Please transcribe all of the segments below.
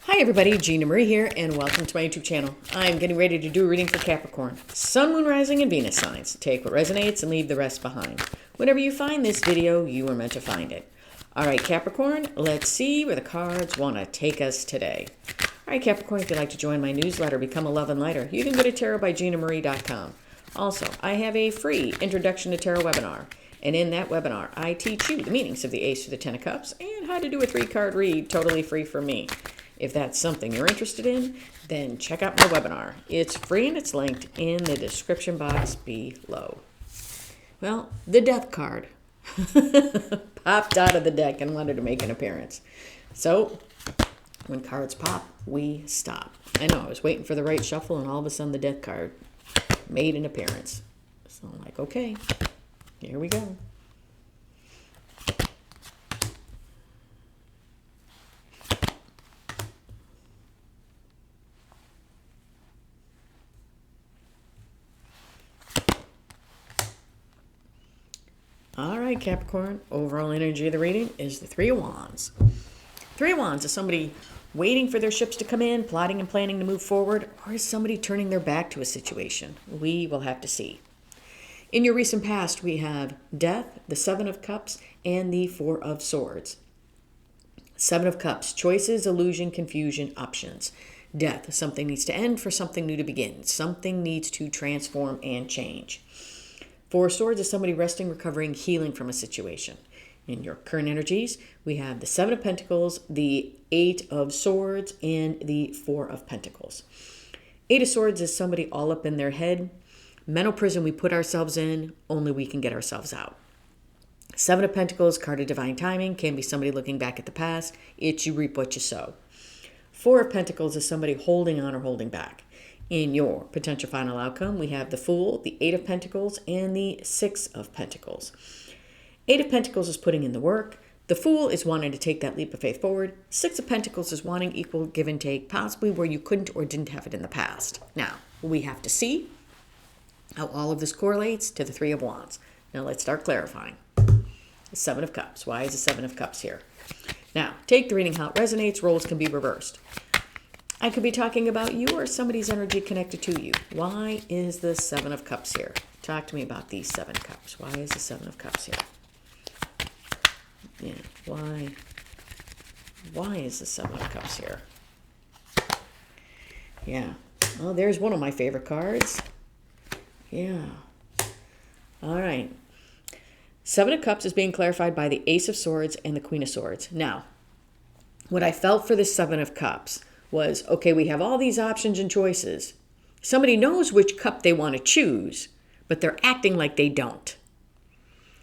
Hi everybody, Gina Marie here, and welcome to my YouTube channel. I'm getting ready to do a reading for Capricorn. Sun, Moon, Rising, and Venus signs. Take what resonates and leave the rest behind. Whenever you find this video, you were meant to find it. All right, Capricorn, let's see where the cards want to take us today. All right, Capricorn, if you'd like to join my newsletter, Become a Love and Lighter, you can go to tarotbyginamarie.com. Also, I have a free Introduction to Tarot webinar. And in that webinar, I teach you the meanings of the Ace to the Ten of Cups and how to do a 3-card read totally free from me. If that's something you're interested in, then check out my webinar. It's free and it's linked in the description box below. Well, the Death card popped out of the deck and wanted to make an appearance. So, when cards pop, we stop. I know, I was waiting for the right shuffle and all of a sudden the Death card made an appearance. So I'm like, okay, here we go. All right, Capricorn, overall energy of the reading is the Three of Wands. Three of Wands is somebody waiting for their ships to come in, plotting and planning to move forward, or is somebody turning their back to a situation? We will have to see. In your recent past, we have Death, the Seven of Cups, and the Four of Swords. Seven of Cups, choices, illusion, confusion, options. Death, something needs to end for something new to begin. Something needs to transform and change. Four of Swords is somebody resting, recovering, healing from a situation. In your current energies, we have the Seven of Pentacles, the Eight of Swords, and the Four of Pentacles. Eight of Swords is somebody all up in their head. Mental prison we put ourselves in, only we can get ourselves out. Seven of Pentacles, card of divine timing, can be somebody looking back at the past. It's you reap what you sow. Four of Pentacles is somebody holding on or holding back. In your potential final outcome, we have the Fool, the Eight of Pentacles, and the Six of Pentacles. Eight of Pentacles is putting in the work. The Fool is wanting to take that leap of faith forward. Six of Pentacles is wanting equal give and take, possibly where you couldn't or didn't have it in the past. Now, we have to see how all of this correlates to the Three of Wands. Now, let's start clarifying. The Seven of Cups. Why is the Seven of Cups here? Now, take the reading how it resonates. Roles can be reversed. I could be talking about you or somebody's energy connected to you. Why is the Seven of Cups here? Talk to me about these Seven Cups. Why is the Seven of Cups here? Yeah, why? Why is the Seven of Cups here? Yeah. Well, there's one of my favorite cards. Yeah. All right. Seven of Cups is being clarified by the Ace of Swords and the Queen of Swords. Now, what I felt for the Seven of Cups was, okay, we have all these options and choices. Somebody knows which cup they want to choose, but they're acting like they don't.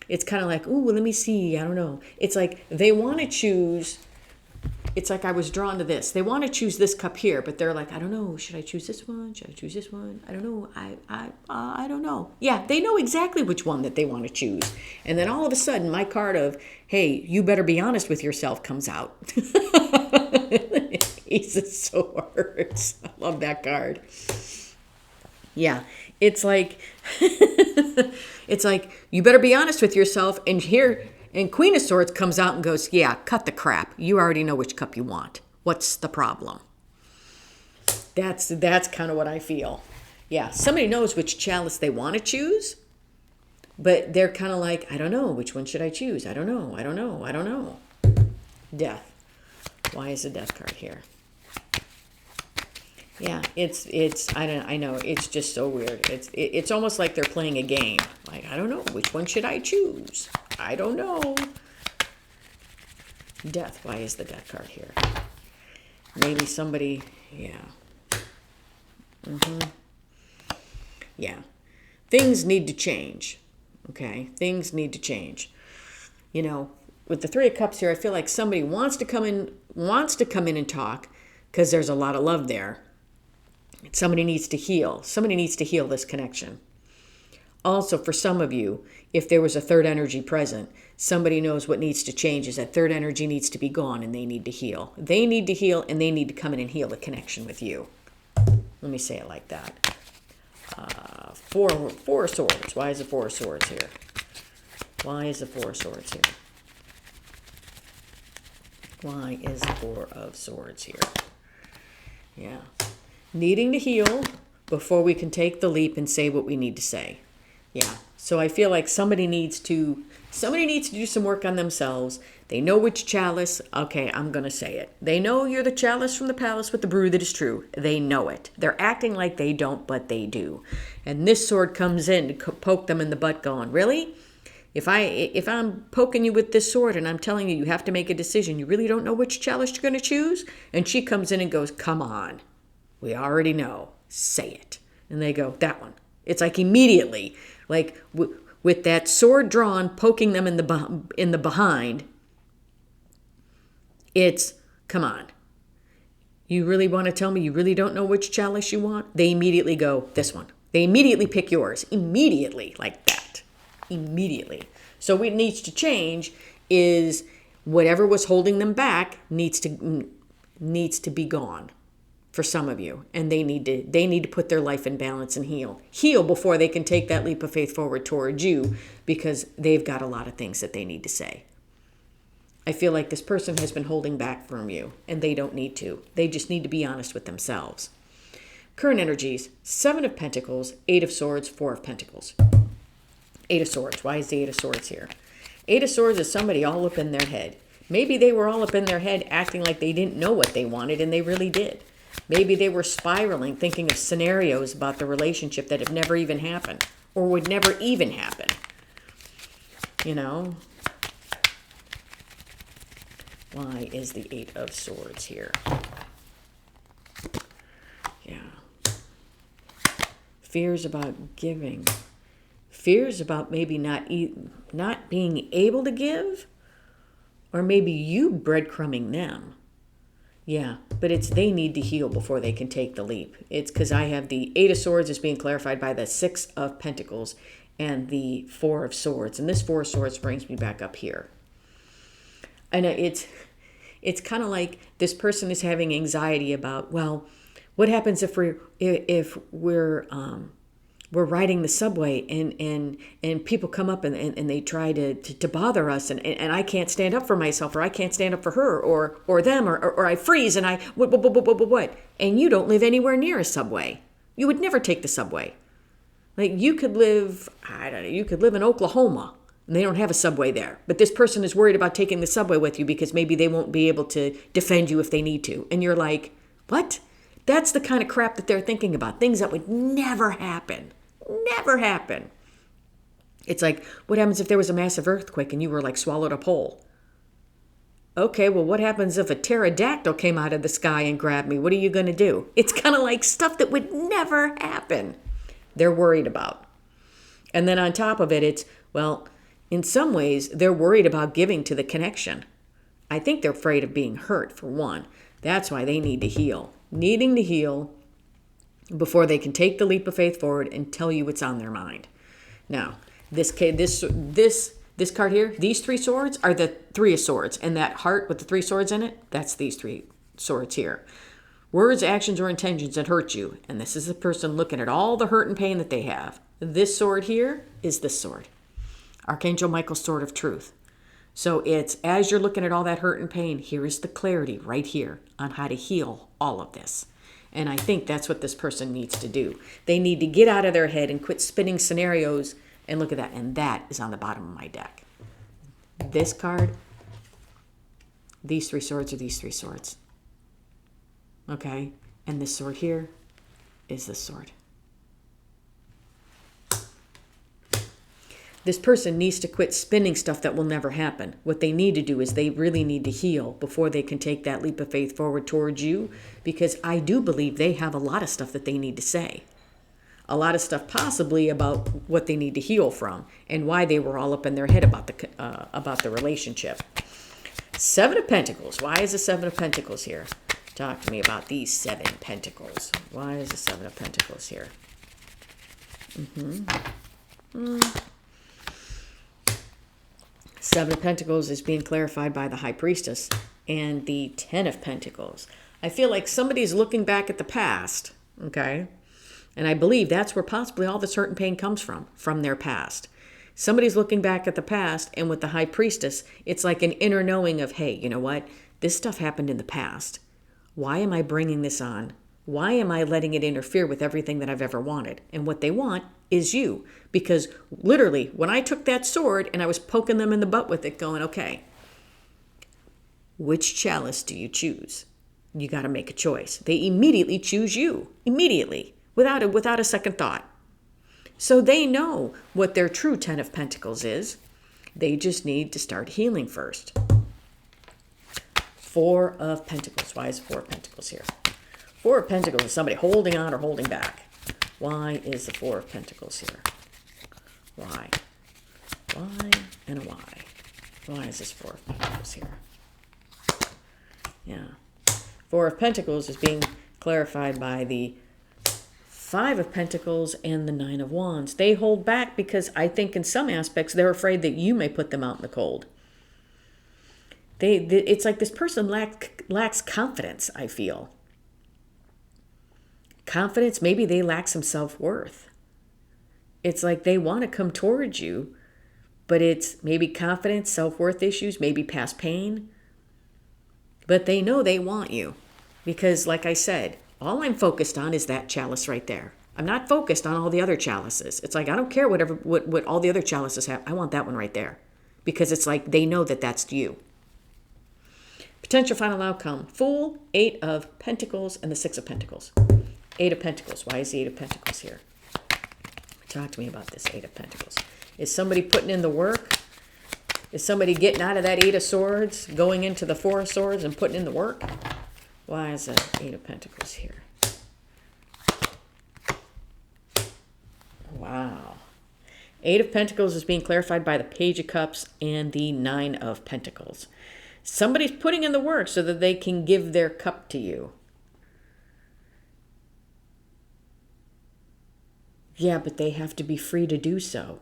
It's kind of like, ooh, well, let me see. I don't know. It's like they want to choose. It's like I was drawn to this. They want to choose this cup here, but they're like, I don't know. Should I choose this one? Should I choose this one? I don't know. I don't know. Yeah, they know exactly which one that they want to choose. And then all of a sudden, my card of, hey, you better be honest with yourself comes out. Ace of Swords. I love that card. Yeah, it's like, it's like, you better be honest with yourself. And here, and Queen of Swords comes out and goes, yeah, cut the crap. You already know which cup you want. What's the problem? That's kind of what I feel. Yeah, somebody knows which chalice they want to choose, but they're kind of like, I don't know. Which one should I choose? I don't know. I don't know. I don't know. Death. Why is the Death card here? Yeah, I know, it's just so weird. It's almost like they're playing a game. Like, I don't know, which one should I choose? I don't know. Death, why is the Death card here? Maybe somebody, yeah. Yeah, things need to change, okay? Things need to change. You know, with the Three of Cups here, I feel like somebody wants to come in and talk because there's a lot of love there. Somebody needs to heal. Somebody needs to heal this connection. Also, for some of you, if there was a third energy present, somebody knows what needs to change is that third energy needs to be gone and they need to heal. They need to heal and they need to come in and heal the connection with you. Let me say it like that. Four of Swords. Why is the Four of Swords here? Why is the Four of Swords here? Why is the Four of Swords here? Yeah. Needing to heal before we can take the leap and say what we need to say. Yeah. So I feel like somebody needs to do some work on themselves. They know which chalice. Okay, I'm going to say it. They know you're the chalice from the palace with the brew that is true. They know it. They're acting like they don't, but they do. And this sword comes in to poke them in the butt going, really? If I'm poking you with this sword and I'm telling you have to make a decision, you really don't know which chalice you're going to choose? And she comes in and goes, come on. We already know. Say it. And they go, that one. It's like immediately, like with that sword drawn, poking them in the behind. It's, come on. You really want to tell me you really don't know which chalice you want? They immediately go, this one. They immediately pick yours. Immediately, like that. Immediately. So what needs to change is whatever was holding them back needs to be gone for some of you. And they need to put their life in balance and heal before they can take that leap of faith forward towards you, because they've got a lot of things that they need to say. I feel like this person has been holding back from you, and they don't need to. They just need to be honest with themselves. Current energies: 7 of Pentacles, 8 of Swords, 4 of Pentacles. 8 of Swords. Why is the 8 of Swords here? 8 of Swords is somebody all up in their head. Maybe they were all up in their head acting like they didn't know what they wanted, and they really did. Maybe they were spiraling, thinking of scenarios about the relationship that have never even happened or would never even happen. You know? Why is the 8 of Swords here? Yeah. Fears about giving. Fears about maybe not being able to give, or maybe you breadcrumbing them. Yeah, but it's they need to heal before they can take the leap. It's because I have the 8 of Swords is being clarified by the 6 of Pentacles and the 4 of Swords. And this 4 of Swords brings me back up here. And it's kind of like this person is having anxiety about, well, what happens if we're riding the subway and people come up and they try to bother us and I can't stand up for myself, or I can't stand up for her or them, or I freeze and I what? And you don't live anywhere near a subway. You would never take the subway. Like you could live in Oklahoma and they don't have a subway there. But this person is worried about taking the subway with you because maybe they won't be able to defend you if they need to. And you're like, what? That's the kind of crap that they're thinking about. Things that would never happen. Never happen. It's like, what happens if there was a massive earthquake and you were like swallowed up whole? Okay, well, what happens if a pterodactyl came out of the sky and grabbed me? What are you going to do? It's kind of like stuff that would never happen. They're worried about. And then on top of it, it's, well, in some ways, they're worried about giving to the connection. I think they're afraid of being hurt, for one. That's why they need to heal. Needing to heal before they can take the leap of faith forward and tell you what's on their mind. Now, this card here, these 3 swords are the 3 of Swords, and that heart with the 3 swords in it, that's these 3 swords here. Words, actions, or intentions that hurt you. And this is the person looking at all the hurt and pain that they have. This sword here is this sword. Archangel Michael's sword of truth. So it's, as you're looking at all that hurt and pain, here is the clarity right here on how to heal all of this. And I think that's what this person needs to do. They need to get out of their head and quit spinning scenarios and look at that. And that is on the bottom of my deck. This card, these 3 swords are these 3 swords. Okay? And this sword here is this sword. This person needs to quit spinning stuff that will never happen. What they need to do is they really need to heal before they can take that leap of faith forward towards you, because I do believe they have a lot of stuff that they need to say. A lot of stuff possibly about what they need to heal from and why they were all up in their head about the relationship. 7 of Pentacles. Why is the 7 of Pentacles here? Talk to me about these 7 Pentacles. Why is the 7 of Pentacles here? Seven of Pentacles is being clarified by the High Priestess and the 10 of Pentacles. I feel like somebody's looking back at the past, okay? And I believe that's where possibly all this hurt and pain comes from their past. Somebody's looking back at the past, and with the High Priestess, it's like an inner knowing of, hey, you know what? This stuff happened in the past. Why am I bringing this on Why am I letting it interfere with everything that I've ever wanted? And what they want is you. Because literally, when I took that sword and I was poking them in the butt with it, going, okay, which chalice do you choose? You got to make a choice. They immediately choose you. Immediately. Without a second thought. So they know what their true Ten of Pentacles is. They just need to start healing first. Four of Pentacles. Why is Four of Pentacles here? Four of Pentacles is somebody holding on or holding back. Why is the Four of Pentacles here? Why? Why and a why? Why is this Four of Pentacles here? Yeah. Four of Pentacles is being clarified by the Five of Pentacles and the Nine of Wands. They hold back because I think in some aspects they're afraid that you may put them out in the cold. It's like this person lacks confidence, I feel. Confidence, maybe they lack some self-worth. It's like they want to come towards you, but it's maybe confidence, self-worth issues, maybe past pain. But they know they want you because, like I said, all I'm focused on is that chalice right there. I'm not focused on all the other chalices. It's like I don't care what all the other chalices have. I want that one right there because it's like they know that that's you. Potential final outcome. Fool, Eight of Pentacles, and the Six of Pentacles. Eight of Pentacles. Why is the Eight of Pentacles here? Talk to me about this Eight of Pentacles. Is somebody putting in the work? Is somebody getting out of that Eight of Swords, going into the Four of Swords and putting in the work? Why is the Eight of Pentacles here? Wow. Eight of Pentacles is being clarified by the Page of Cups and the Nine of Pentacles. Somebody's putting in the work so that they can give their cup to you. Yeah, but they have to be free to do so.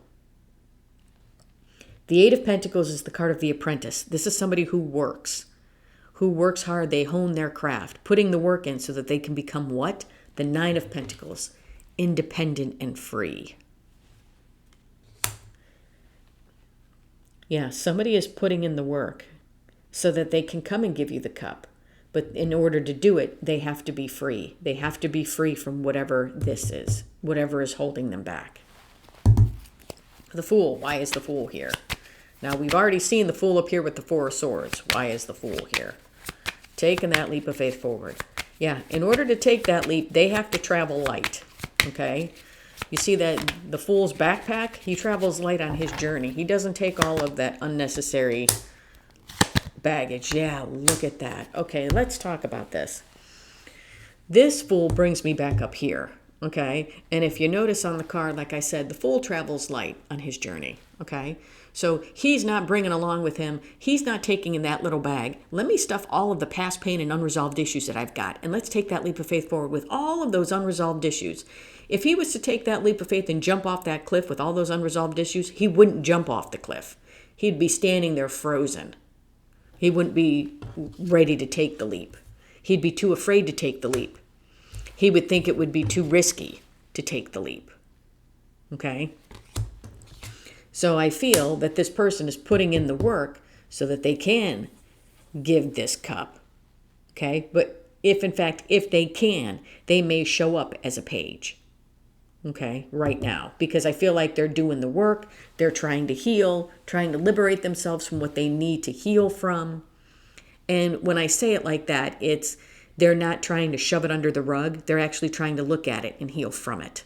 The Eight of Pentacles is the card of the apprentice. This is somebody who works hard. They hone their craft, putting the work in so that they can become what? The Nine of Pentacles, independent and free. Yeah, somebody is putting in the work so that they can come and give you the cup. But in order to do it, they have to be free. They have to be free from whatever this is, whatever is holding them back. The Fool. Why is the Fool here? Now, we've already seen the Fool appear with the Four of Swords. Why is the Fool here? Taking that leap of faith forward. Yeah, in order to take that leap, they have to travel light. Okay? You see that the Fool's backpack? He travels light on his journey. He doesn't take all of that unnecessary baggage. Yeah, look at that. Okay, let's talk about this. This Fool brings me back up here. Okay? And if you notice on the card, like I said, the Fool travels light on his journey. Okay? So he's not bringing along with him, he's not taking in that little bag. Let me stuff all of the past pain and unresolved issues that I've got. And let's take that leap of faith forward with all of those unresolved issues. If he was to take that leap of faith and jump off that cliff with all those unresolved issues, he wouldn't jump off the cliff. He'd be standing there frozen. He wouldn't be ready to take the leap. He'd be too afraid to take the leap. He would think it would be too risky to take the leap. Okay? So I feel that this person is putting in the work so that they can give this cup. Okay? But if they can, they may show up as a page. Okay? Right now. Because I feel like they're doing the work. They're trying to heal, trying to liberate themselves from what they need to heal from. And when I say it like that, they're not trying to shove it under the rug. They're actually trying to look at it and heal from it.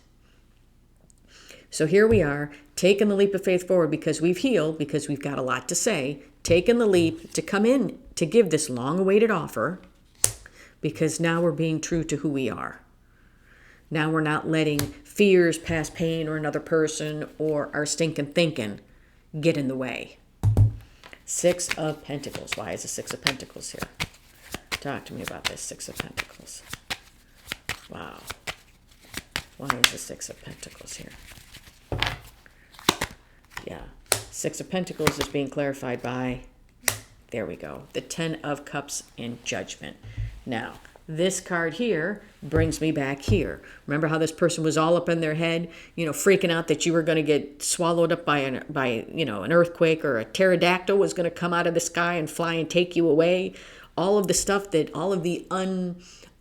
So here we are, taking the leap of faith forward because we've healed, because we've got a lot to say, taking the leap to come in to give this long-awaited offer, because now we're being true to who we are. Now we're not letting fears, past pain, or another person, or our stinking thinking get in the way. Six of Pentacles. Why is the Six of Pentacles here? Talk to me about this Six of Pentacles. Wow. Why is the Six of Pentacles here? Yeah. Six of Pentacles is being clarified by, there we go, the Ten of Cups and Judgment. Now, this card here brings me back here. Remember how this person was all up in their head, freaking out that you were going to get swallowed up by an earthquake, or a pterodactyl was going to come out of the sky and fly and take you away. All of the stuff all of the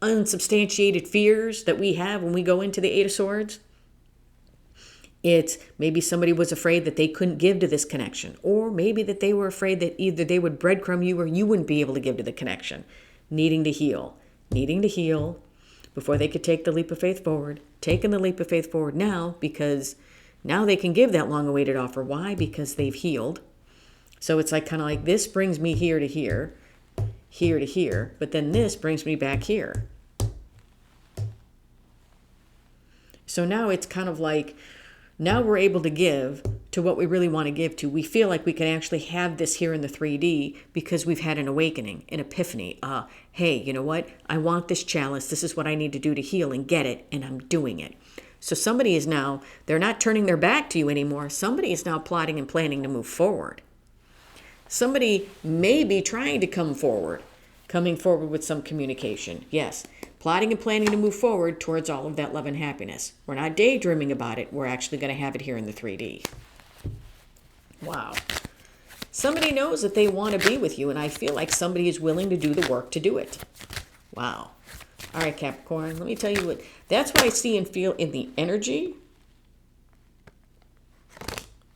unsubstantiated fears that we have when we go into the Eight of Swords. It's maybe somebody was afraid that they couldn't give to this connection, or maybe that they were afraid that either they would breadcrumb you or you wouldn't be able to give to the connection. Needing to heal before they could take the leap of faith forward. Taking the leap of faith forward now, because now they can give that long-awaited offer. Why? Because they've healed. So it's like kind of like this brings me here to here to here, but then this brings me back here. So now it's kind of like, now we're able to give to what we really want to give to. We feel like we can actually have this here in the 3D because we've had an awakening, an epiphany. Hey, you know what? I want this chalice. This is what I need to do to heal and get it, and I'm doing it. So somebody is now, they're not turning their back to you anymore. Somebody is now plotting and planning to move forward. Somebody may be trying to coming forward with some communication. Yes, plotting and planning to move forward towards all of that love and happiness. We're not daydreaming about it. We're actually going to have it here in the 3D. Wow. Somebody knows that they want to be with you, and I feel like somebody is willing to do the work to do it. Wow. All right, Capricorn, let me tell you what. That's what I see and feel in the energy.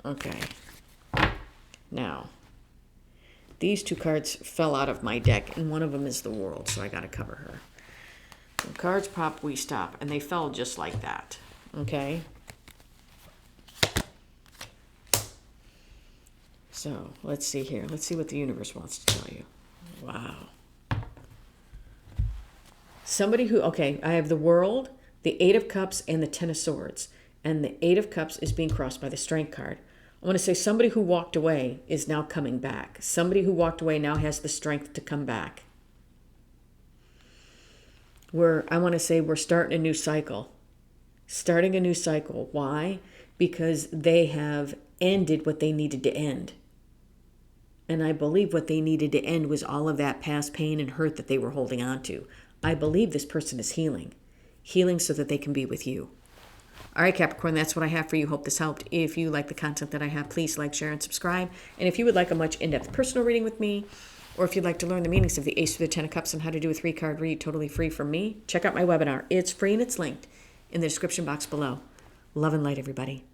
Okay. Now, these two cards fell out of my deck, and one of them is the World, so I got to cover her. When cards pop, we stop, and they fell just like that. Okay? So, let's see here. Let's see what the universe wants to tell you. Wow. Somebody who, okay, I have the World, the Eight of Cups, and the Ten of Swords. And the Eight of Cups is being crossed by the Strength card. I want to say somebody who walked away is now coming back. Somebody who walked away now has the strength to come back. I want to say we're starting a new cycle. Starting a new cycle. Why? Because they have ended what they needed to end. And I believe what they needed to end was all of that past pain and hurt that they were holding on to. I believe this person is healing. Healing so that they can be with you. All right, Capricorn, that's what I have for you. Hope this helped. If you like the content that I have, please like, share, and subscribe. And if you would like a much in-depth personal reading with me, or if you'd like to learn the meanings of the Ace through the Ten of Cups and how to do a 3-card read totally free from me, check out my webinar. It's free and it's linked in the description box below. Love and light, everybody.